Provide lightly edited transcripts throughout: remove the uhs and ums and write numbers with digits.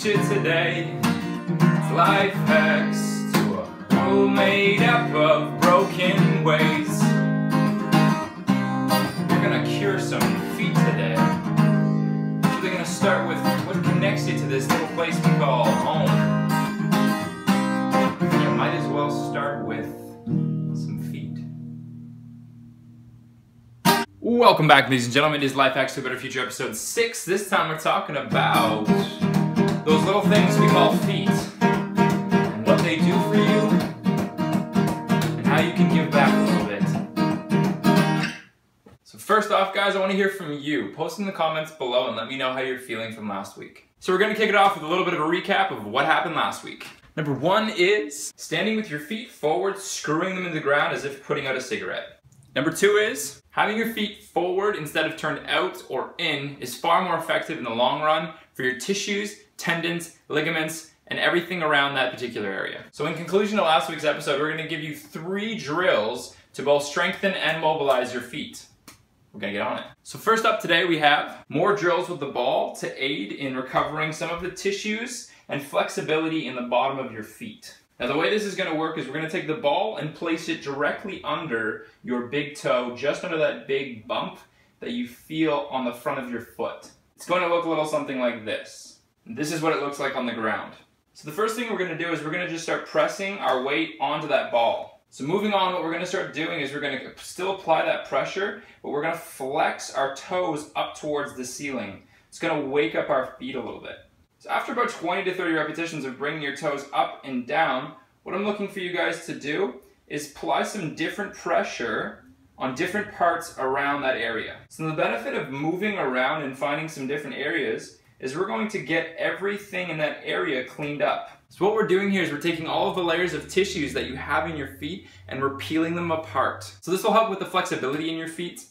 future today. It's life hacks to a world made up of broken ways. We're gonna cure some feet today. So they're gonna start with what connects you to this little place we call home. You might as well start with some feet. Welcome back, ladies and gentlemen. It is Life Hacks to a Better Future, episode 6. This time we're talking about those little things we call feet and what they do for you and how you can give back a little bit. So first off, guys, I want to hear from you. Post in the comments below and let me know how you're feeling from last week. So we're going to kick it off with a little bit of a recap of what happened last week. Number 1 is standing with your feet forward, screwing them into the ground as if putting out a cigarette. Number 2 is having your feet forward instead of turned out or in is far more effective in the long run for your tissues, tendons, ligaments, and everything around that particular area. So in conclusion to last week's episode, we're going to give you 3 drills to both strengthen and mobilize your feet. We're going to get on it. So first up today we have more drills with the ball to aid in recovering some of the tissues and flexibility in the bottom of your feet. Now the way this is going to work is we're going to take the ball and place it directly under your big toe, just under that big bump that you feel on the front of your foot. It's going to look a little something like this. This is what it looks like on the ground. So the first thing we're going to do is we're going to just start pressing our weight onto that ball. So moving on, what we're going to start doing is we're going to still apply that pressure, but we're going to flex our toes up towards the ceiling. It's going to wake up our feet a little bit. So after about 20 to 30 repetitions of bringing your toes up and down, what I'm looking for you guys to do is apply some different pressure on different parts around that area. So the benefit of moving around and finding some different areas is we're going to get everything in that area cleaned up. So what we're doing here is we're taking all of the layers of tissues that you have in your feet and we're peeling them apart. So this will help with the flexibility in your feet,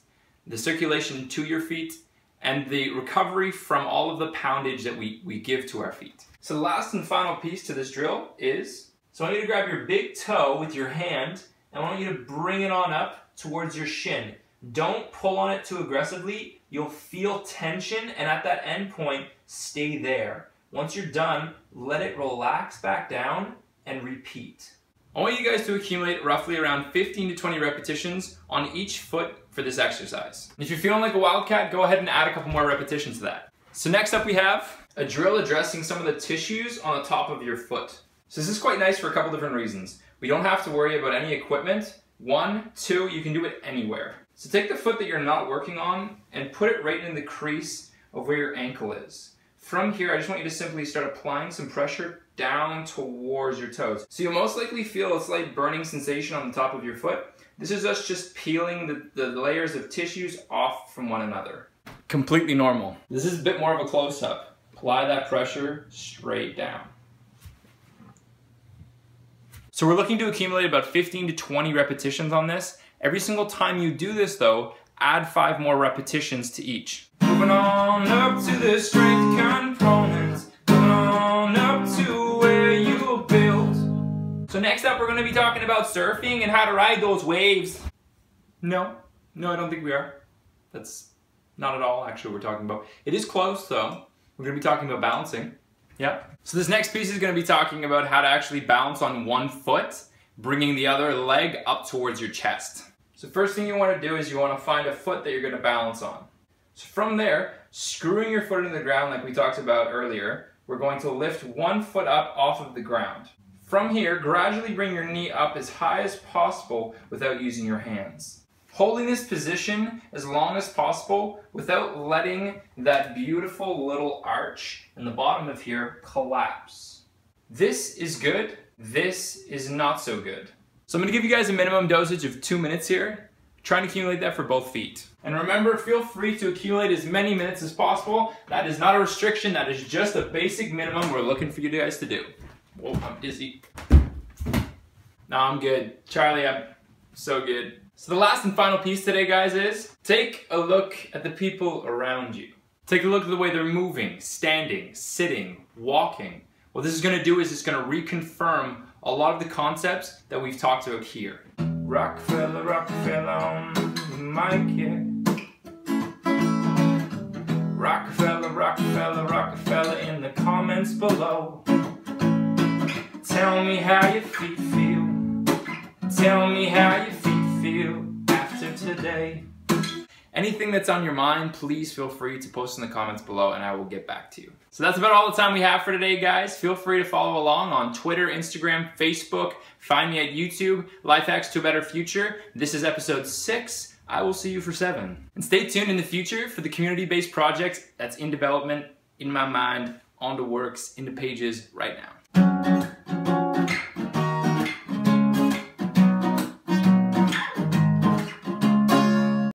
the circulation to your feet, and the recovery from all of the poundage that we give to our feet. So the last and final piece to this drill is, so I want you to grab your big toe with your hand and I want you to bring it on up towards your shin. Don't pull on it too aggressively. You'll feel tension and at that end point, stay there. Once you're done, let it relax back down and repeat. I want you guys to accumulate roughly around 15 to 20 repetitions on each foot for this exercise. If you're feeling like a wildcat, go ahead and add a couple more repetitions to that. So next up we have a drill addressing some of the tissues on the top of your foot. So this is quite nice for a couple different reasons. We don't have to worry about any equipment. 1, 2, you can do it anywhere. So take the foot that you're not working on and put it right in the crease of where your ankle is. From here, I just want you to simply start applying some pressure down towards your toes. So you'll most likely feel a slight burning sensation on the top of your foot. This is us just peeling the layers of tissues off from one another. Completely normal. This is a bit more of a close-up. Apply that pressure straight down. So we're looking to accumulate about 15 to 20 repetitions on this. Every single time you do this though, add 5 more repetitions to each. Moving on up to the strength components. Moving on up to where you build. So next up we're going to be talking about surfing and how to ride those waves. No, I don't think we are. That's not at all actually what we're talking about. It is close though. We're going to be talking about balancing. Yeah. So this next piece is going to be talking about how to actually balance on one foot, bringing the other leg up towards your chest. So first thing you want to do is you want to find a foot that you're going to balance on. So from there, screwing your foot into the ground like we talked about earlier, we're going to lift one foot up off of the ground. From here, gradually bring your knee up as high as possible without using your hands. Holding this position as long as possible without letting that beautiful little arch in the bottom of here collapse. This is good, this is not so good. So I'm going to give you guys a minimum dosage of 2 minutes here. Try and accumulate that for both feet. And remember, feel free to accumulate as many minutes as possible. That is not a restriction, that is just a basic minimum we're looking for you guys to do. Whoa, I'm dizzy. No, I'm good. Charlie, I'm so good. So the last and final piece today, guys, is take a look at the people around you. Take a look at the way they're moving, standing, sitting, walking. What this is going to do is it's going to reconfirm a lot of the concepts that we've talked about here. Rockefeller, Rockefeller on the mic, yeah. Rockefeller, Rockefeller, Rockefeller in the the comments below. Tell me how your feet feel. Tell me how your feet feel after today. Anything that's on your mind, please feel free to post in the comments below and I will get back to you. So that's about all the time we have for today, guys. Feel free to follow along on Twitter, Instagram, Facebook. Find me at YouTube, Life Hacks to a Better Future. This is episode 6. I will see you for 7. And stay tuned in the future for the community-based project that's in development, in my mind, on the works, in the pages right now.